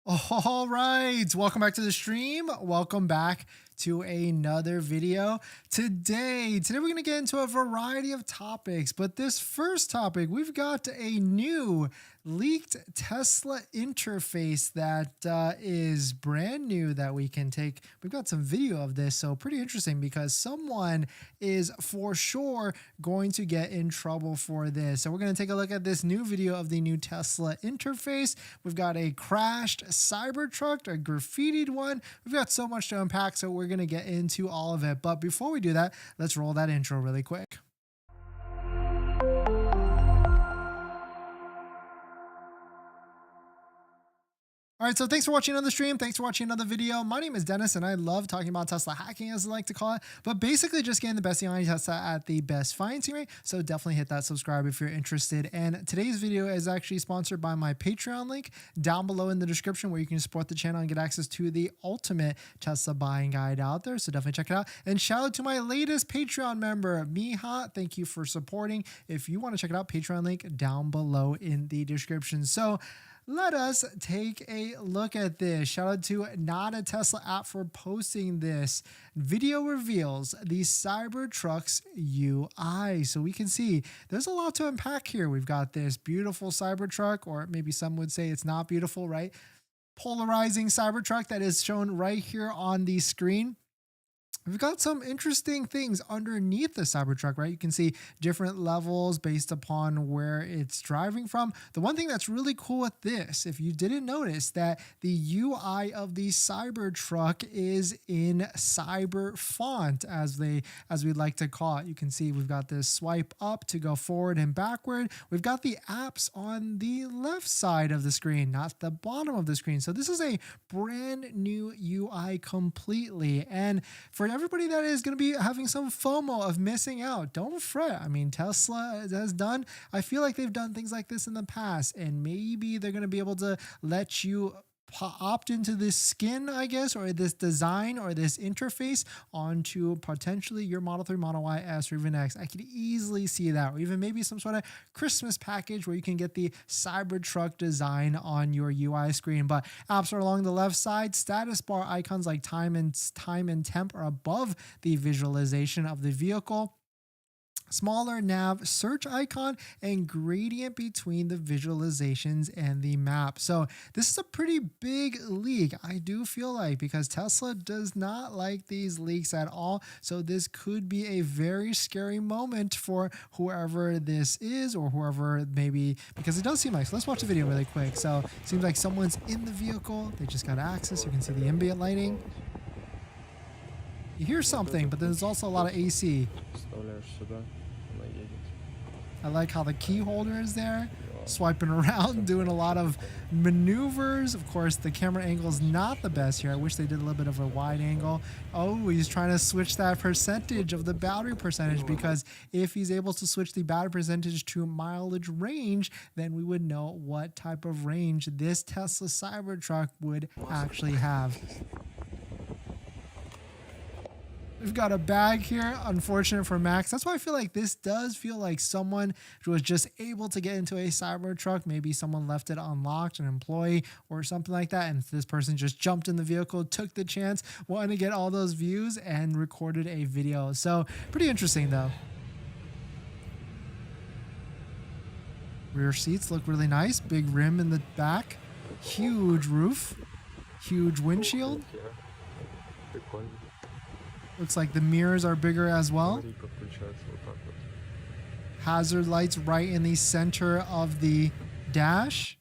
All right, welcome back to the stream. Welcome back to another video. Today we're going to get into a variety of topics, but this first topic, we've got a new leaked Tesla interface that is brand new that we can take. We've got some video of this, so pretty interesting because someone is for sure going to get in trouble for this. So we're going to take a look at this new video of the new Tesla interface. We've got a crashed Cybertruck, a graffitied one. We've got so much to unpack, so we're going to get into all of it. But before we do that, let's roll that intro really quick. All right, so thanks for watching another stream. Thanks for watching another video. My name is Dennis, and I love talking about Tesla hacking, as I like to call it, but basically just getting the best deal on Tesla at the best financing rate. So definitely hit that subscribe if you're interested. And today's video is actually sponsored by my Patreon link down below in the description, where you can support the channel and get access to the ultimate Tesla buying guide out there. So definitely check it out. And shout out to my latest Patreon member, Miha. Thank you for supporting. If you want to check it out, Patreon link down below in the description. So let us take a look at this. Shout out to Not a Tesla app for posting this. Video reveals the Cybertruck's UI. So we can see there's a lot to unpack here. We've got this beautiful Cybertruck, or maybe some would say it's not beautiful, right? Polarizing Cybertruck that is shown right here on the screen. We've got some interesting things underneath the Cybertruck, right? You can see different levels based upon where it's driving from. The one thing that's really cool with this, if you didn't notice, that the UI of the Cybertruck is in cyber font, as we like to call it. You can see we've got this swipe up to go forward and backward. We've got the apps on the left side of the screen, not the bottom of the screen. So this is a brand new UI completely. And for everybody that is going to be having some FOMO of missing out, don't fret. I mean, Tesla has done, I feel like they've done things like this in the past, and maybe they're going to be able to let you opt into this skin, I guess, or this design or this interface onto potentially your Model 3, Model Y, S, or even X. I could easily see that, or even maybe some sort of Christmas package where you can get the Cybertruck design on your UI screen. But apps are along the left side. Status bar icons like time and temp are above the visualization of the vehicle. Smaller nav search icon and gradient between the visualizations and the map. So this is a pretty big leak, I do feel like, because Tesla does not like these leaks at all. So this could be a very scary moment for whoever this is, or whoever maybe, because it does seem like, so let's watch the video really quick. So it seems like someone's in the vehicle. They just got access. You can see the ambient lighting. You hear something, but there's also a lot of AC. I like how the key holder is there, swiping around, doing a lot of maneuvers. Of course, the camera angle is not the best here. I wish they did a little bit of a wide angle. Oh, he's trying to switch that percentage of the battery percentage, because if he's able to switch the battery percentage to mileage range, then we would know what type of range this Tesla Cybertruck would actually have. We've got a bag here, unfortunate for Max. That's why I feel like this does feel like someone was just able to get into a Cybertruck. Maybe someone left it unlocked, an employee or something like that, and this person just jumped in the vehicle, took the chance, wanted to get all those views, and recorded a video. So pretty interesting though. Rear seats look really nice. Big rim in the back. Huge roof. Huge windshield. Looks like the mirrors are bigger as well. Hazard lights right in the center of the dash.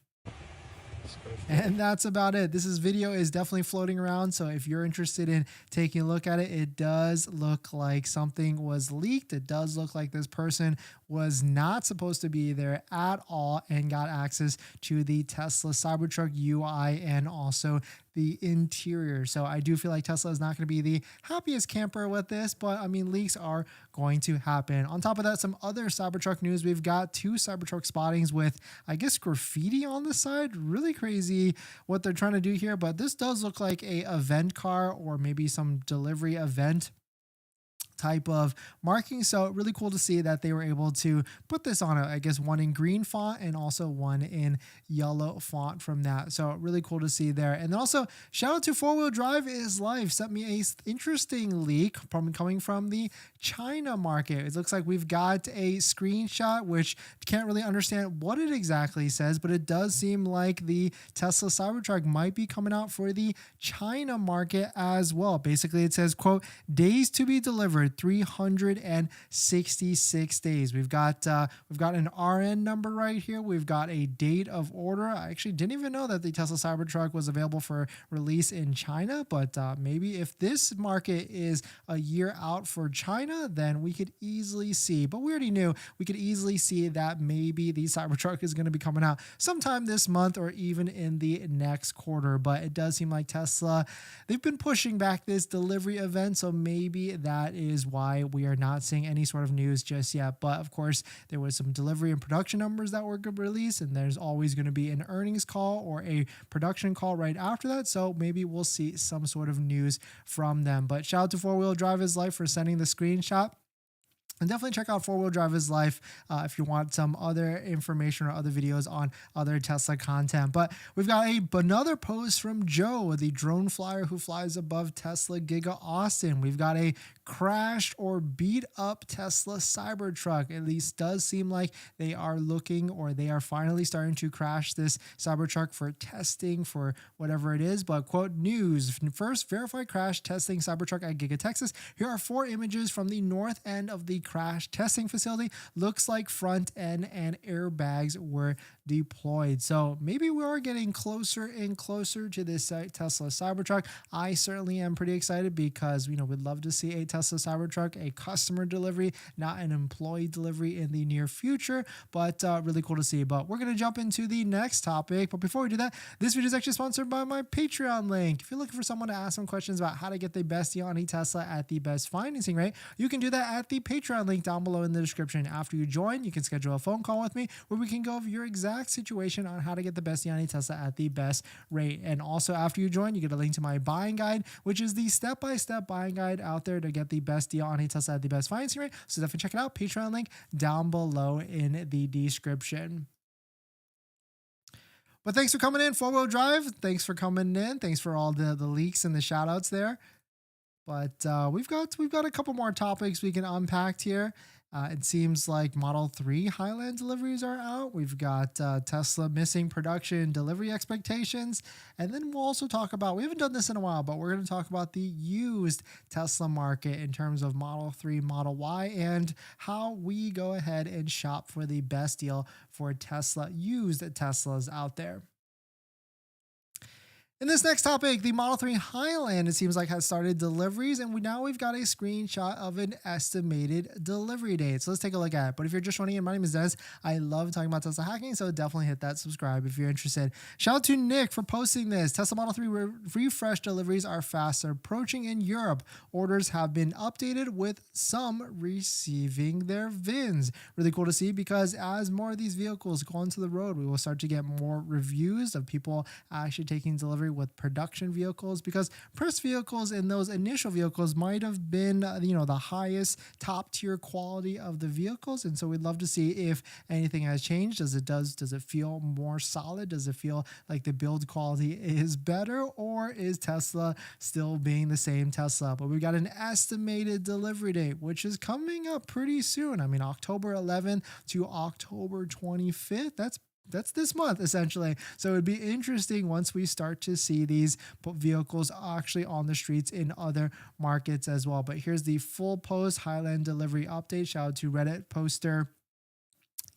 And that's about it. This video is definitely floating around, so if you're interested in taking a look at it, it does look like something was leaked. It does look like this person was not supposed to be there at all and got access to the Tesla Cybertruck UI and also the interior. So I do feel like Tesla is not going to be the happiest camper with this, but I mean, leaks are going to happen. On top of that, some other Cybertruck news. We've got 2 Cybertruck spottings with, I guess, graffiti on the side. Really crazy what they're trying to do here, but this does look like a event car or maybe some delivery event type of marking. So really cool to see that they were able to put this on it. I guess one in green font and also one in yellow font from that. So really cool to see there. And then also shout out to 4-Wheel Drive is Life, sent me a interesting leak coming from the China market. It looks like we've got a screenshot, which can't really understand what it exactly says, but it does seem like the Tesla Cybertruck might be coming out for the China market as well. Basically, it says, quote, days to be delivered, 366 days. We've got an RN number right here. We've got a date of order. I actually didn't even know that the Tesla Cybertruck was available for release in China, but maybe if this market is a year out for China, then we could easily see, but we already knew, we could easily see that maybe the Cybertruck is going to be coming out sometime this month or even in the next quarter. But it does seem like Tesla, they've been pushing back this delivery event, so maybe that is why we are not seeing any sort of news just yet. But of course, there was some delivery and production numbers that were released, and there's always going to be an earnings call or a production call right after that, so maybe we'll see some sort of news from them. But shout out to 4-Wheel Drive is Life for sending the screenshot. And definitely check out 4-Wheel Drive is Life if you want some other information or other videos on other Tesla content. But we've got another post from Joe, the drone flyer who flies above Tesla Giga Austin. We've got a crashed or beat up Tesla Cybertruck. At least does seem like they are looking, or they are finally starting to crash this Cybertruck for testing for whatever it is. But quote, news, first verified crash testing Cybertruck at Giga Texas. Here are 4 images from the north end of the crash testing facility. Looks like front end and airbags were deployed. So maybe we are getting closer and closer to this Tesla Cybertruck. I certainly am pretty excited because, we'd love to see a Tesla Cybertruck, a customer delivery, not an employee delivery in the near future, but really cool to see. But we're going to jump into the next topic. But before we do that, this video is actually sponsored by my Patreon link. If you're looking for someone to ask some questions about how to get the best deal on a Tesla at the best financing rate, you can do that at the Patreon link down below in the description. After you join, you can schedule a phone call with me where we can go over your exact situation on how to get the best deal on a Tesla at the best rate. And also after you join, you get a link to my buying guide, which is the step-by-step buying guide out there to get the best deal on a Tesla at the best financing rate. So definitely check it out. Patreon link down below in the description. But thanks for coming in, 4-Wheel Drive. Thanks for coming in. Thanks for all the leaks and the shout outs there. But we've got a couple more topics we can unpack here. It seems like Model 3 Highland deliveries are out. We've got Tesla missing production delivery expectations. And then we'll also talk about, we haven't done this in a while, but we're going to talk about the used Tesla market in terms of Model 3, Model Y, and how we go ahead and shop for the best deal for Tesla, used Teslas out there. In this next topic, the Model 3 Highland, it seems like, has started deliveries, and now we've got a screenshot of an estimated delivery date. So let's take a look at it. But if you're just joining in, my name is Dennis. I love talking about Tesla hacking, so definitely hit that subscribe if you're interested. Shout out to Nick for posting this. Tesla Model 3 refresh deliveries are fast approaching in Europe. Orders have been updated, with some receiving their VINs. Really cool to see, because as more of these vehicles go onto the road, we will start to get more reviews of people actually taking delivery with production vehicles, because press vehicles in those initial vehicles might have been the highest top tier quality of the vehicles. And so we'd love to see if anything has changed. Does it feel more solid? Does it feel like the build quality is better, or is Tesla still being the same Tesla? But we've got an estimated delivery date, which is coming up pretty soon. I mean, October 11th to October 25th. That's this month, essentially. So it'd be interesting once we start to see these vehicles actually on the streets in other markets as well. But here's the full post, Highland delivery update. Shout out to Reddit poster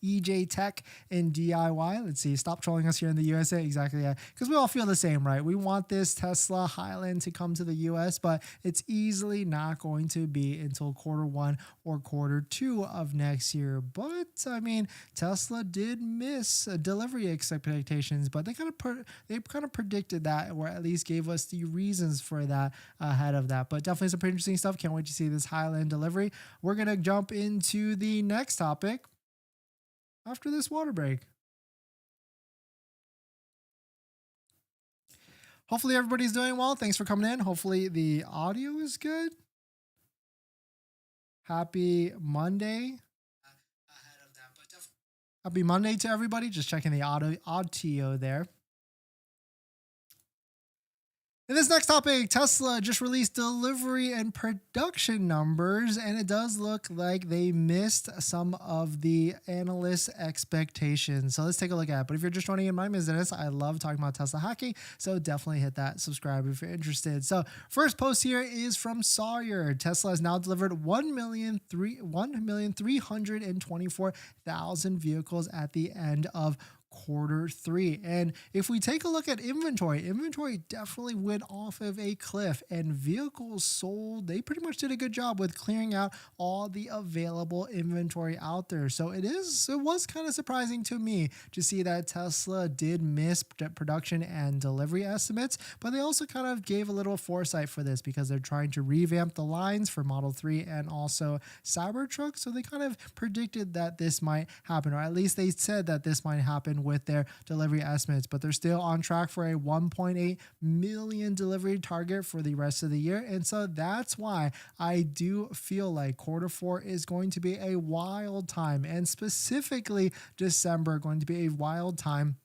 EJ Tech and DIY. Let's see, stop trolling us here in the USA. Exactly, yeah, because we all feel the same, right? We want this Tesla Highland to come to the US, but it's easily not going to be until Q1 or Q2 of next year. But I mean, Tesla did miss delivery expectations, but they kind of predicted that, or at least gave us the reasons for that ahead of that. But definitely some pretty interesting stuff. Can't wait to see this Highland delivery. We're gonna jump into the next topic after this water break. Hopefully everybody's doing well. Thanks for coming in. Hopefully the audio is good. Happy Monday. Happy Monday to everybody. Just checking the audio there. In this next topic, Tesla just released delivery and production numbers, and it does look like they missed some of the analysts' expectations. So let's take a look at it. But if you're just joining in, my name is Dennis. I love talking about Tesla hacking, so definitely hit that subscribe if you're interested. So first post here is from Sawyer. Tesla has now delivered 1,324,000 vehicles at the end of Q3. And if we take a look at inventory definitely went off of a cliff, and vehicles sold, they pretty much did a good job with clearing out all the available inventory out there. So it was kind of surprising to me to see that Tesla did miss production and delivery estimates, but they also kind of gave a little foresight for this because they're trying to revamp the lines for Model 3 and also Cybertruck. So they kind of predicted that this might happen, or at least they said that this might happen with their delivery estimates, but they're still on track for a 1.8 million delivery target for the rest of the year. And so that's why I do feel like Q4 is going to be a wild time, and specifically December going to be a wild time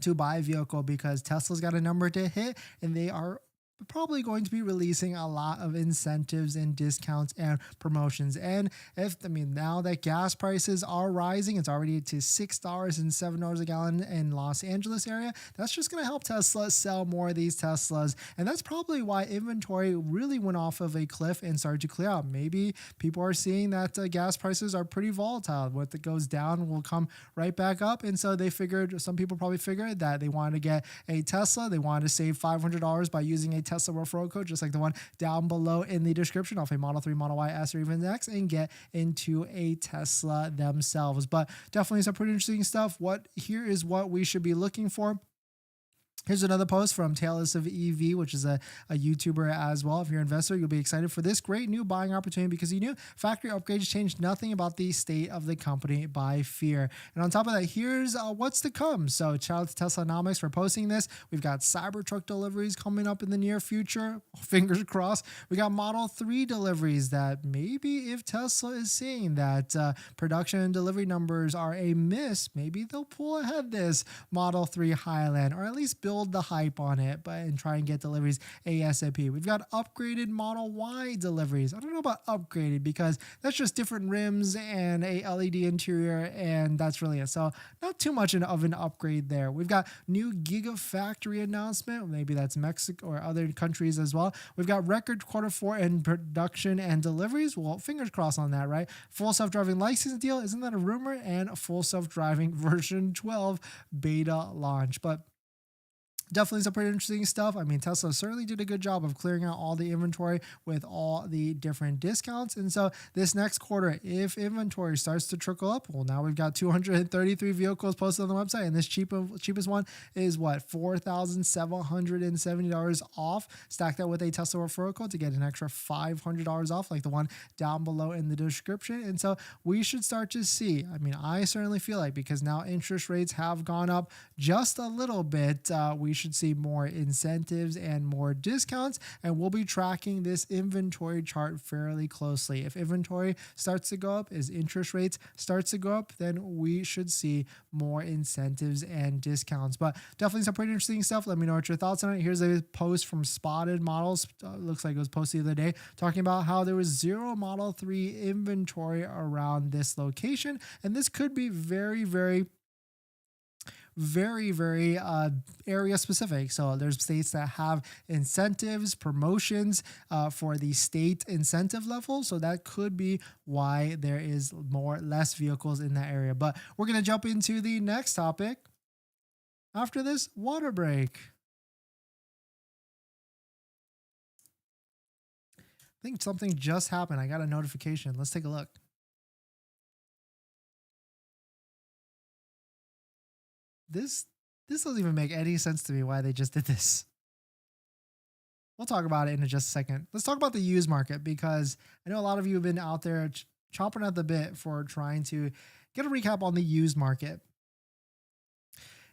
to buy a vehicle because Tesla's got a number to hit, and they are probably going to be releasing a lot of incentives and discounts and promotions. And now that gas prices are rising, it's already to $6 and $7 a gallon in Los Angeles area. That's just going to help Tesla sell more of these Teslas. And that's probably why inventory really went off of a cliff and started to clear out. Maybe people are seeing that gas prices are pretty volatile. What that goes down will come right back up. And so some people probably figured that they wanted to get a Tesla. They wanted to save $500 by using a Tesla referral code, just like the one down below in the description, off a Model 3, Model Y, S, or even X, and get into a Tesla themselves. But definitely some pretty interesting stuff. Here is what we should be looking for. Here's another post from Tales of EV, which is a YouTuber as well. If you're an investor, you'll be excited for this great new buying opportunity because factory upgrades changed nothing about the state of the company by fear. And on top of that, here's what's to come. So shout out to Teslanomics for posting this. We've got Cybertruck deliveries coming up in the near future. Fingers crossed. We got Model 3 deliveries that maybe if Tesla is seeing that production and delivery numbers are a miss, maybe they'll pull ahead this Model 3 Highland, or at least build the hype on it, and try and get deliveries ASAP. We've got upgraded Model Y deliveries. I don't know about upgraded because that's just different rims and a LED interior, and that's really it. So not too much of an upgrade there. We've got new Gigafactory announcement. Maybe that's Mexico or other countries as well. We've got record Q4 in production and deliveries. Well, fingers crossed on that, right? Full self-driving license deal. Isn't that a rumor? And full self-driving version 12 beta launch. But definitely some pretty interesting stuff. Tesla certainly did a good job of clearing out all the inventory with all the different discounts. And so this next quarter, if inventory starts to trickle up, well, now we've got 233 vehicles posted on the website. And this cheapest one is what? $4,770 off. Stack that with a Tesla referral code to get an extra $500 off, like the one down below in the description. And so we should start to see, I certainly feel like, because now interest rates have gone up just a little bit, we should see more incentives and more discounts, and we'll be tracking this inventory chart fairly closely. If inventory starts to go up, as interest rates starts to go up, then we should see more incentives and discounts. But definitely some pretty interesting stuff. Let me know what your thoughts on it. Here's a post from Spotted Models. Looks like it was posted the other day, talking about how there was zero Model 3 inventory around this location, and this could be very, very area specific. So there's states that have incentives, promotions for the state incentive level. So that could be why there is less vehicles in that area. But we're going to jump into the next topic after this water break. I think something just happened. I got a notification. Let's take a look. This doesn't even make any sense to me why they just did this. We'll talk about it in just a second. Let's talk about the used market, because I know a lot of you have been out there chomping at the bit for trying to get a recap on the used market.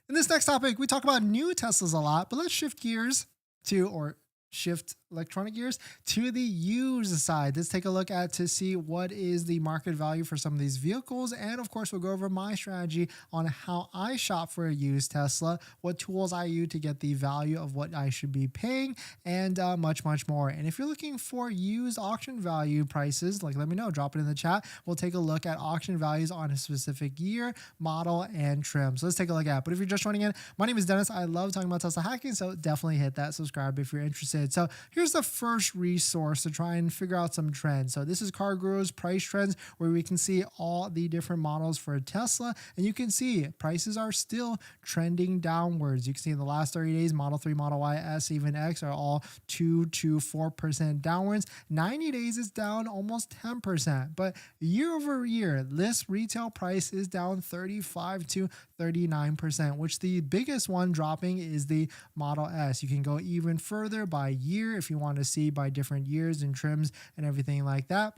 In this next topic, we talk about new Teslas a lot, but let's shift gears to, or shift electronic gears to the used side. Let's take a look at to see what is the market value for some of these vehicles. And of course, we'll go over my strategy on how I shop for a used Tesla, what tools I use to get the value of what I should be paying, and much more. And if you're looking for used auction value prices, like let me know, drop it in the chat. We'll take a look at auction values on a specific year, model, and trim. So let's take a look at it. But if you're just joining in, my name is Dennis. I love talking about Tesla hacking, so definitely hit that subscribe if you're interested. So here's the first resource to try and figure out some trends. So this is Car Guru's price trends, where we can see all the different models for a Tesla, and you can see prices are still trending downwards. You can see in the last 30 days, Model 3, Model Y, S, even X are all 2 to 4% downwards. 90 days is down almost 10%, but year over year, list retail price is down 35 to 39%, which the biggest one dropping is the Model S. You can go even further by year if you want to see by different years and trims and everything like that.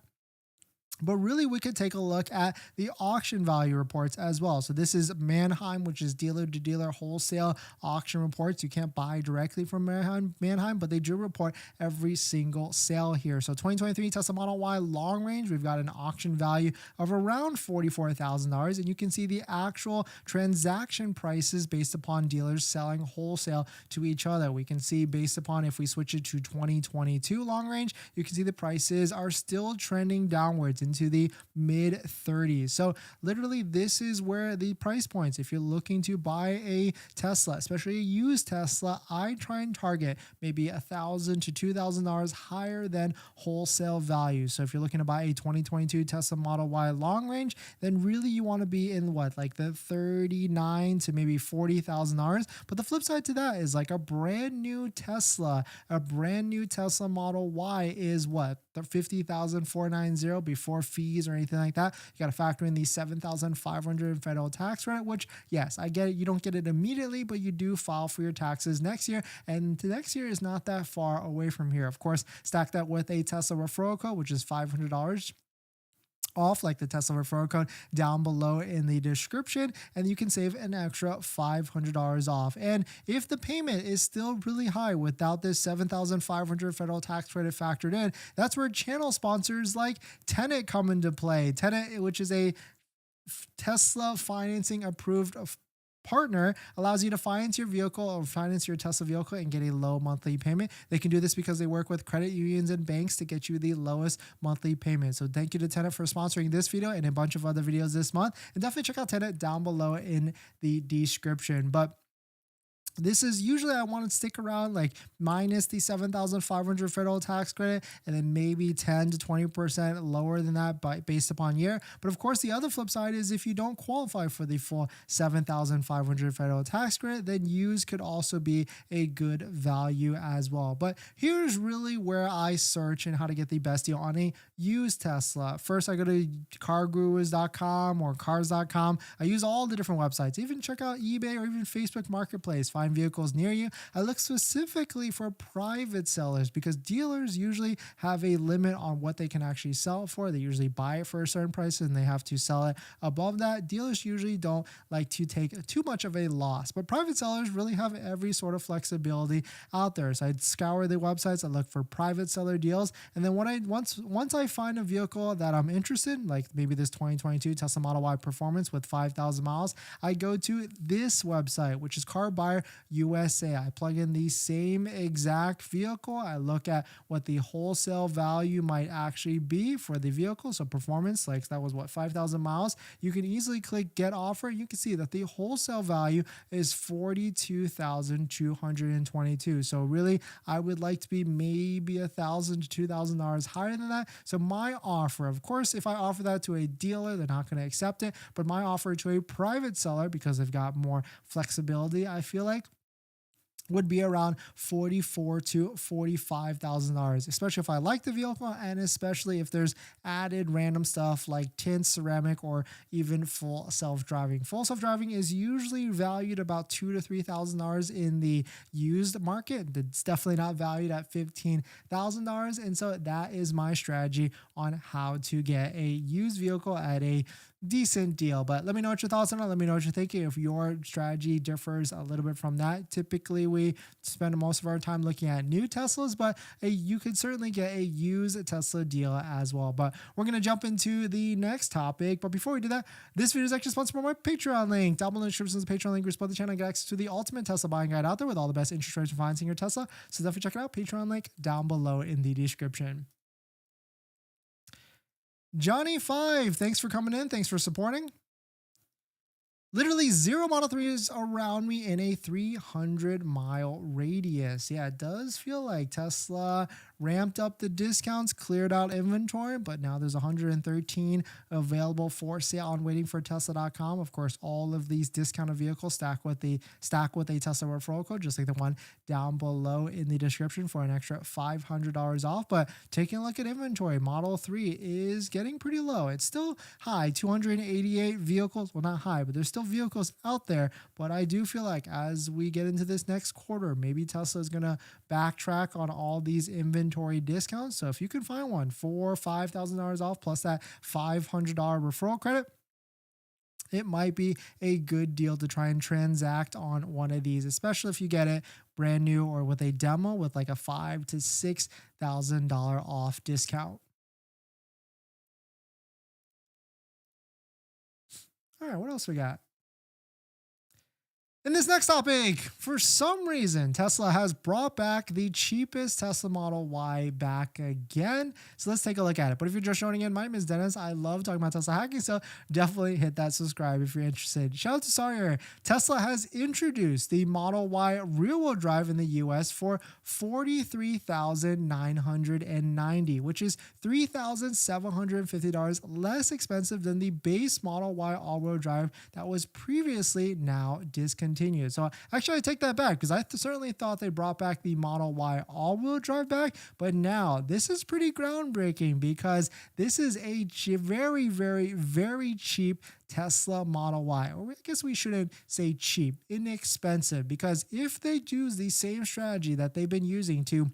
But really, we could take a look at the auction value reports as well. So this is Manheim, which is dealer-to-dealer wholesale auction reports. You can't buy directly from Manheim, but they do report every single sale here. So 2023 Tesla Model Y long range, we've got an auction value of around $44,000. And you can see the actual transaction prices based upon dealers selling wholesale to each other. We can see based upon if we switch it to 2022 long range, you can see the prices are still trending downwards into the mid 30s. So literally this is where the price points, if you're looking to buy a Tesla, especially a used Tesla, I try and target maybe $1,000 to $2,000 higher than wholesale value. So if you're looking to buy a 2022 Tesla Model Y long range, then really you want to be in what, like the $39,000 to maybe $40,000. But the flip side to that is like a brand new Tesla Model Y is what, the $50,490 before fees or anything like that. You got to factor in the $7,500 federal tax credit, which, yes, I get it. You don't get it immediately, but you do file for your taxes next year. And the next year is not that far away from here. Of course, stack that with a Tesla referral code, which is $500 off, like the Tesla referral code down below in the description, and you can save an extra $500 off. And if the payment is still really high without this $7,500 federal tax credit factored in, that's where channel sponsors like Tenet come into play. Tenet, which is a Tesla financing approved partner, allows you to finance your vehicle or finance your Tesla vehicle and get a low monthly payment. They can do this because they work with credit unions and banks to get you the lowest monthly payment. So thank you to Tenet for sponsoring this video and a bunch of other videos this month. And definitely check out Tenet down below in the description. But this is usually, I want to stick around like minus the $7,500 federal tax credit, and then maybe 10 to 20% lower than that based upon year. But of course, the other flip side is if you don't qualify for the full $7,500 federal tax credit, then used could also be a good value as well. But here's really where I search and how to get the best deal on a used Tesla. First, I go to cargurus.com or cars.com. I use all the different websites, even check out eBay or even Facebook Marketplace. Find vehicles near you. I look specifically for private sellers because dealers usually have a limit on what they can actually sell it for. They usually buy it for a certain price and they have to sell it above that. Dealers usually don't like to take too much of a loss, but private sellers really have every sort of flexibility out there. So I scour the websites, I look for private seller deals, and then once I find a vehicle that I'm interested in, like maybe this 2022 Tesla Model Y Performance with 5,000 miles, I go to this website, which is Car Buyer USA. I plug in the same exact vehicle. I look at what the wholesale value might actually be for the vehicle. So performance, like that was what, 5,000 miles. You can easily click get offer. You can see that the wholesale value is $42,222. So really, I would like to be maybe $1,000 to $2,000 higher than that. So my offer, of course, if I offer that to a dealer, they're not going to accept it. But my offer to a private seller, because they've got more flexibility, I feel like, would be around $44,000 to $45,000, especially if I like the vehicle and especially if there's added random stuff like tint, ceramic, or even full self-driving. Full self-driving is usually valued about $2,000 to $3,000 in the used market. It's definitely not valued at $15,000, and so that is my strategy on how to get a used vehicle at a decent deal. But let me know what your thoughts on it. Let me know what you're thinking. If your strategy differs a little bit from that, typically we spend most of our time looking at new Teslas, but you could certainly get a used Tesla deal as well. But we're going to jump into the next topic. But before we do that, this video is actually sponsored by my Patreon link. Down below in the description is the Patreon link. We support the channel and get access to the ultimate Tesla buying guide out there with all the best interest rates for financing your Tesla. So definitely check it out. Patreon link down below in the description. Johnny5, thanks for coming in. Thanks for supporting. Literally 0 Model 3s around me in a 300-mile radius. Yeah, it does feel like Tesla ramped up the discounts, cleared out inventory, but now there's 113 available for sale on waitingfortesla.com. Of course, all of these discounted vehicles stack with a Tesla referral code, just like the one down below in the description for an extra $500 off. But taking a look at inventory, Model 3 is getting pretty low. It's still high, 288 vehicles. Well, not high, but there's still vehicles out there. But I do feel like as we get into this next quarter, maybe Tesla is going to backtrack on all these inventory discounts. So if you can find one for $5,000 off plus that $500 referral credit, it might be a good deal to try and transact on one of these, especially if you get it brand new or with a demo with like a $5,000 to $6,000 off discount. All right, what else we got? In this next topic, for some reason, Tesla has brought back the cheapest Tesla Model Y back again. So let's take a look at it. But if you're just joining in, my name is Dennis. I love talking about Tesla hacking, so definitely hit that subscribe if you're interested. Shout out to Sawyer. Tesla has introduced the Model Y rear-wheel drive in the US for $43,990, which is $3,750 less expensive than the base Model Y all-wheel drive that was previously now discontinued. So actually I take that back because I certainly thought they brought back the Model Y all-wheel drive back, but now this is pretty groundbreaking because this is a very, very, very cheap Tesla Model Y. Or I guess we shouldn't say cheap, inexpensive, because if they use the same strategy that they've been using to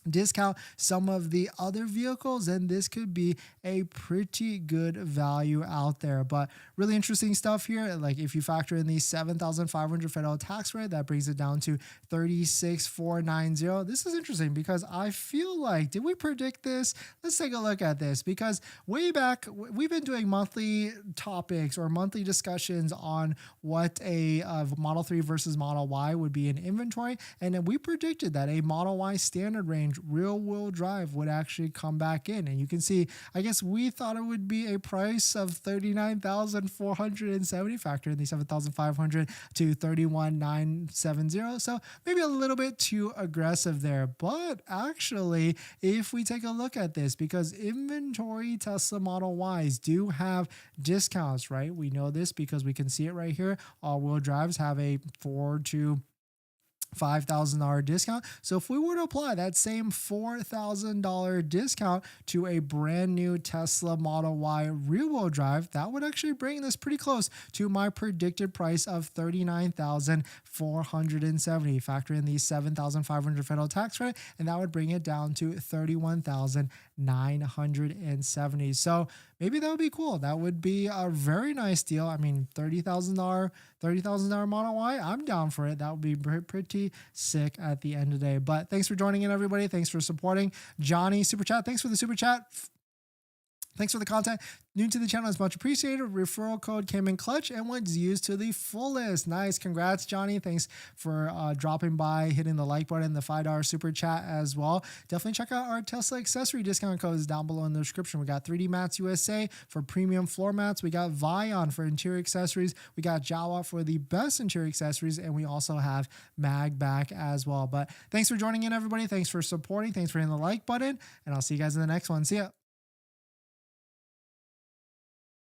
discount some of the other vehicles, and this could be a pretty good value out there. But really interesting stuff here. Like if you factor in the $7,500 federal tax rate, that brings it down to $36,490. This is interesting because I feel like, did we predict this? Let's take a look at this, because way back we've been doing monthly topics or monthly discussions on what a Model 3 versus Model Y would be in inventory, and then we predicted that a Model Y standard range rear-wheel drive would actually come back in. And you can see, I guess we thought it would be a price of $39,470, factor in the $7,500 to $31,970. So maybe a little bit too aggressive there. But actually, if we take a look at this, because inventory Tesla Model Ys do have discounts, right? We know this because we can see it right here. All-wheel drives have a $4,000 to $5,000 discount. So if we were to apply that same $4,000 discount to a brand new Tesla Model Y rear-wheel drive, that would actually bring this pretty close to my predicted price of $39,470. Factor in the $7,500 federal tax credit, and that would bring it down to $31,970. So maybe that would be cool. That would be a very nice deal. I mean, $30,000 Model Y, I'm down for it. That would be pretty sick at the end of the day. But thanks for joining in, everybody. Thanks for supporting. Johnny, super chat. Thanks for the super chat. Thanks for the content. New to the channel is much appreciated. Referral code came in clutch and was used to the fullest. Nice. Congrats, Johnny. Thanks for dropping by, hitting the like button, the $5 super chat as well. Definitely check out our Tesla accessory discount codes down below in the description. We got 3D Mats USA for premium floor mats. We got VION for interior accessories. We got Jawa for the best interior accessories. And we also have MAGBAK as well. But thanks for joining in, everybody. Thanks for supporting. Thanks for hitting the like button. And I'll see you guys in the next one. See ya.